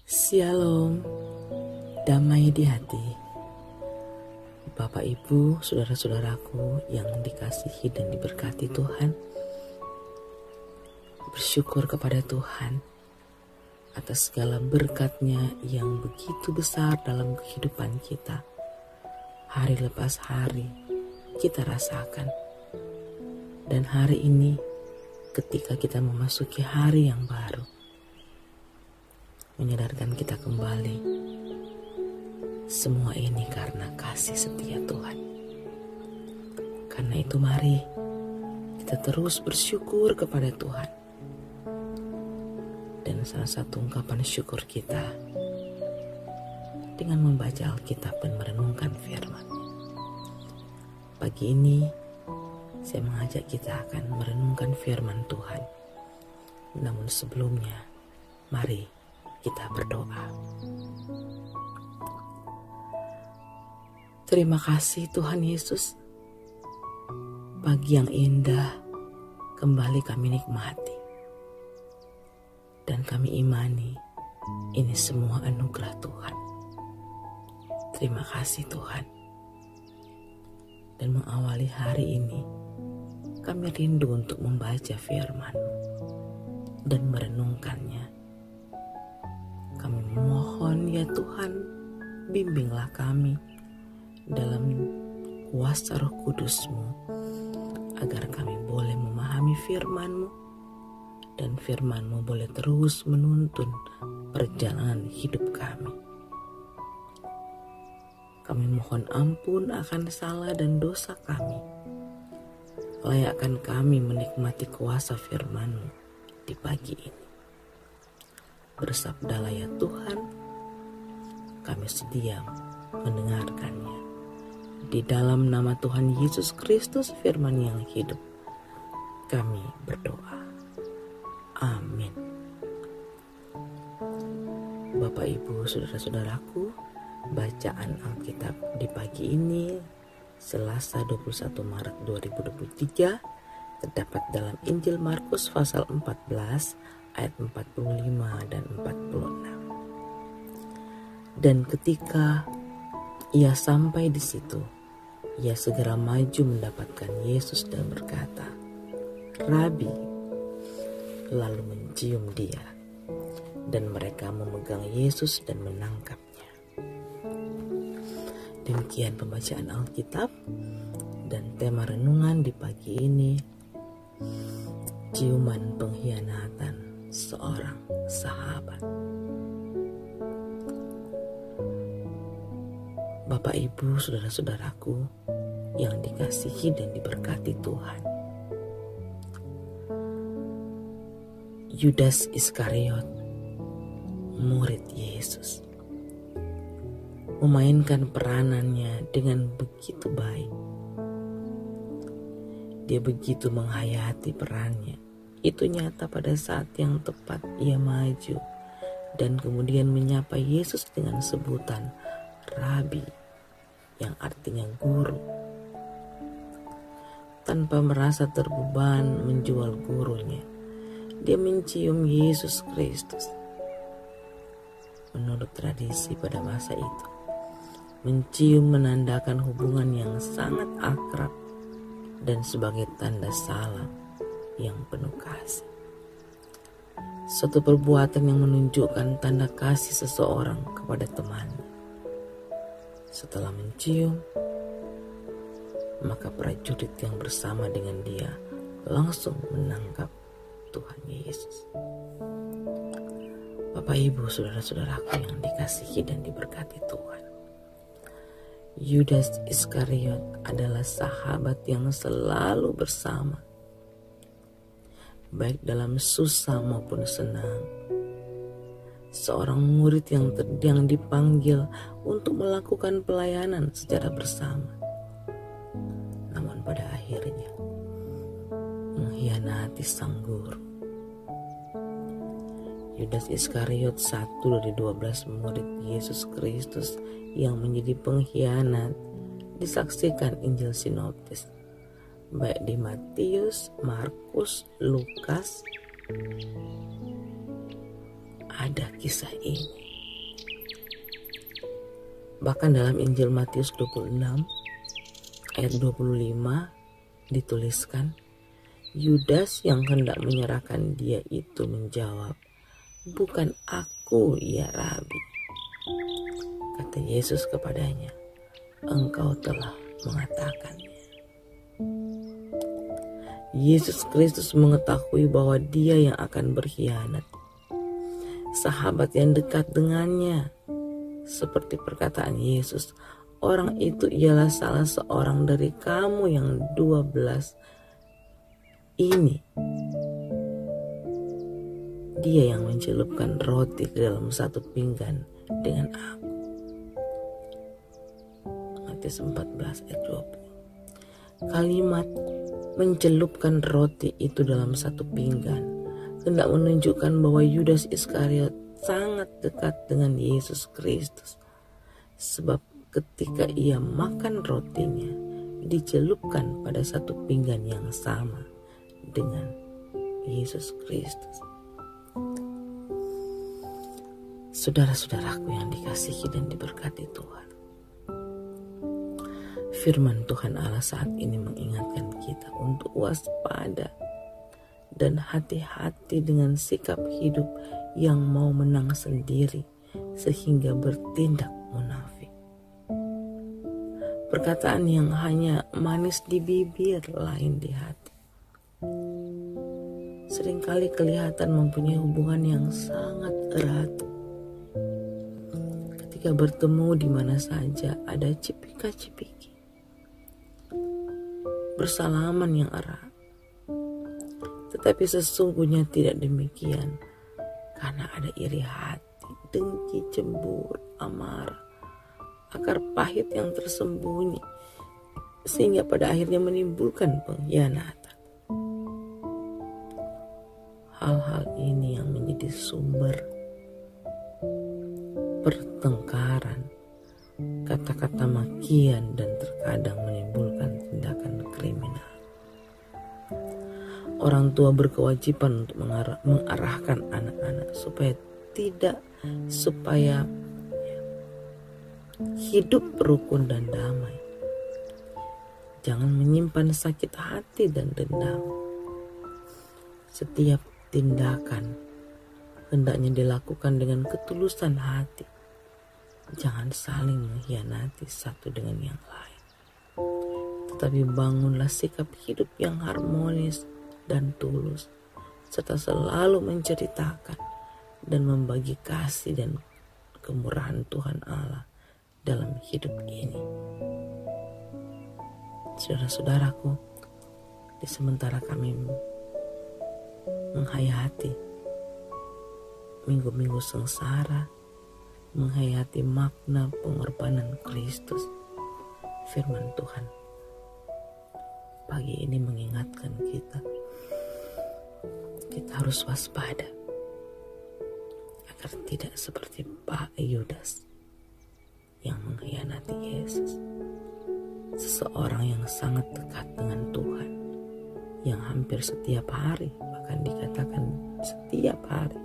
Shalom, damai di hati. Bapak, Ibu, saudara-saudaraku yang dikasihi dan diberkati Tuhan, bersyukur kepada Tuhan atas segala berkat-Nya yang begitu besar dalam kehidupan kita. Hari lepas hari kita rasakan. Dan hari ini ketika kita memasuki hari yang baru, menyadarkan kita kembali, semua ini karena kasih setia Tuhan. Karena itu mari kita terus bersyukur kepada Tuhan. Dan salah satu ungkapan syukur kita dengan membaca Alkitab dan merenungkan firman. Pagi ini saya mengajak kita akan merenungkan firman Tuhan. Namun sebelumnya, mari kita berdoa. Terima kasih Tuhan Yesus, pagi yang indah kembali kami nikmati. Dan kami imani ini semua anugerah Tuhan. Terima kasih Tuhan. Dan mengawali hari ini, kami rindu untuk membaca firman-Mu dan merenungkannya. Kami mohon ya Tuhan, bimbinglah kami dalam kuasa Roh Kudus-Mu, agar kami boleh memahami firman-Mu, dan firman-Mu boleh terus menuntun perjalanan hidup kami. Kami mohon ampun akan salah dan dosa kami. Layakkan kami menikmati kuasa firman-Mu di pagi ini. Bersabdalah ya Tuhan, kami sedia mendengarkannya. Di dalam nama Tuhan Yesus Kristus, firman yang hidup, kami berdoa. Amin. Bapak, Ibu, saudara-saudaraku, bacaan Alkitab di pagi ini, Selasa 21 Maret 2023, terdapat dalam Injil Markus pasal 14 ayat 45 dan 46. Dan ketika ia sampai di situ, ia segera maju mendapatkan Yesus dan berkata, "Rabi," lalu mencium dia. Dan mereka memegang Yesus dan menangkapnya. Demikian pembacaan Alkitab, dan tema renungan di pagi ini, ciuman pengkhianatan seorang sahabat. Bapak, Ibu, saudara-saudaraku yang dikasihi dan diberkati Tuhan, Yudas Iskariot, murid Yesus, memainkan peranannya dengan begitu baik. Dia begitu menghayati perannya. Itu nyata pada saat yang tepat ia maju dan kemudian menyapa Yesus dengan sebutan Rabi, yang artinya guru. Tanpa merasa terbeban menjual gurunya, dia mencium Yesus Kristus. Menurut tradisi pada masa itu, mencium menandakan hubungan yang sangat akrab dan sebagai tanda salam yang penuh kasih. Suatu perbuatan yang menunjukkan tanda kasih seseorang kepada temannya. Setelah mencium, maka prajurit yang bersama dengan dia langsung menangkap Tuhan Yesus. Bapak, Ibu, saudara-saudaraku yang dikasihi dan diberkati Tuhan, Yudas Iskariot adalah sahabat yang selalu bersama, baik dalam susah maupun senang. Seorang murid yang dipanggil untuk melakukan pelayanan secara bersama, namun pada akhirnya mengkhianati sang guru. Yudas Iskariot, satu dari 12 murid Yesus Kristus yang menjadi pengkhianat, disaksikan Injil Sinoptis, baik di Matius, Markus, Lukas, ada kisah ini. Bahkan dalam Injil Matius 26 ayat 25 dituliskan, Yudas yang hendak menyerahkan dia itu menjawab, "Bukan aku, ya Rabi." Kata Yesus kepadanya, "Engkau telah mengatakannya." Yesus Kristus mengetahui bahwa dia yang akan berkhianat. Sahabat yang dekat dengannya, seperti perkataan Yesus, orang itu ialah salah seorang dari kamu yang 12 ini. Dia yang mencelupkan roti ke dalam satu pinggan dengan aku. Matius 14 ayat 20. Kalimat mencelupkan roti itu dalam satu pinggan hendak menunjukkan bahwa Yudas Iskariot sangat dekat dengan Yesus Kristus. Sebab ketika ia makan rotinya, dicelupkan pada satu pinggan yang sama dengan Yesus Kristus. Saudara-saudaraku yang dikasihi dan diberkati Tuhan, firman Tuhan Allah saat ini mengingatkan kita untuk waspada dan hati-hati dengan sikap hidup yang mau menang sendiri sehingga bertindak munafik. Perkataan yang hanya manis di bibir, lain di hati. Seringkali kelihatan mempunyai hubungan yang sangat erat. Ketika bertemu di mana saja ada cipika-cipiki. Bersalaman yang erat. Tetapi sesungguhnya tidak demikian, karena ada iri hati, dengki, cemburu, amarah, akar pahit yang tersembunyi, sehingga pada akhirnya menimbulkan pengkhianatan. Hal-hal ini yang menjadi sumber pertengkaran, kata-kata makian, dan terkadang menimbulkan tindakan kriminal. Orang tua berkewajiban untuk mengarahkan anak-anak supaya hidup rukun dan damai. Jangan menyimpan sakit hati dan dendam. Setiap tindakan hendaknya dilakukan dengan ketulusan hati. Jangan saling mengkhianati satu dengan yang lain. Tetapi bangunlah sikap hidup yang harmonis dan tulus, serta selalu menceritakan dan membagi kasih dan kemurahan Tuhan Allah dalam hidup ini. Saudara-saudaraku, di sementara kami menghayati minggu-minggu sengsara, menghayati makna pengorbanan Kristus, firman Tuhan pagi ini mengingatkan kita harus waspada agar tidak seperti Pak Yudas yang mengkhianati Yesus. Seseorang yang sangat dekat dengan Tuhan, yang hampir setiap hari, bahkan dikatakan setiap hari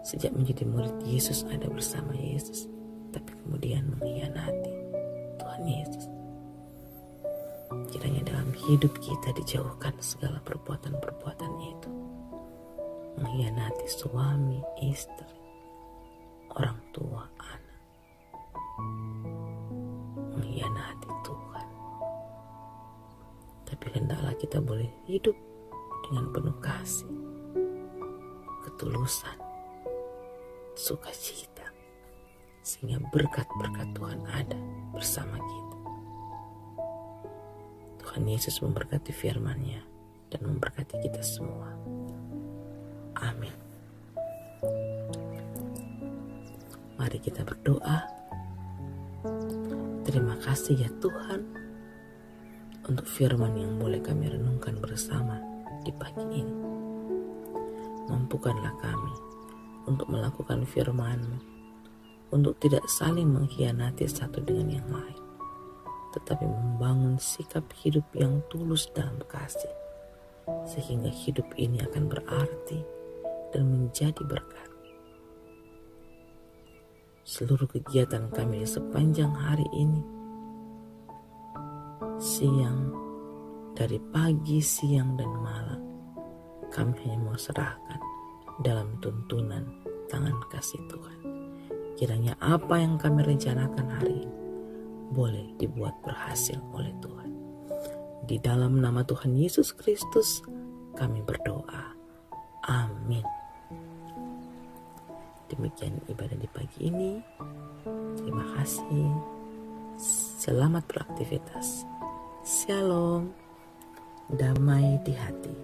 sejak menjadi murid Yesus ada bersama Yesus, tapi kemudian mengkhianati Tuhan Yesus. Kiranya dalam hidup kita dijauhkan segala perbuatan-perbuatan itu. Mengkhianati suami, istri, orang tua, anak. Mengkhianati Tuhan. Tapi hendaklah kita boleh hidup dengan penuh kasih, ketulusan, sukacita, sehingga berkat-berkat Tuhan ada bersama kita. Tuhan Yesus memberkati firman-Nya dan memberkati kita semua. Amin. Mari kita berdoa. Terima kasih ya Tuhan untuk firman yang boleh kami renungkan bersama di pagi ini. Mampukanlah kami untuk melakukan firman-Mu, untuk tidak saling mengkhianati satu dengan yang lain, tetapi membangun sikap hidup yang tulus dalam kasih, sehingga hidup ini akan berarti dan menjadi berkat. seluruh kegiatan kami di sepanjang hari ini. Siang, dari pagi, siang, dan malam, kami hanya mau serahkan dalam tuntunan tangan kasih Tuhan. Kiranya apa yang kami rencanakan hari ini boleh dibuat berhasil oleh Tuhan. Di dalam nama Tuhan Yesus Kristus kami berdoa. Amin. Demikian ibadah di pagi ini. Terima kasih. Selamat beraktivitas. Shalom. Damai di hati.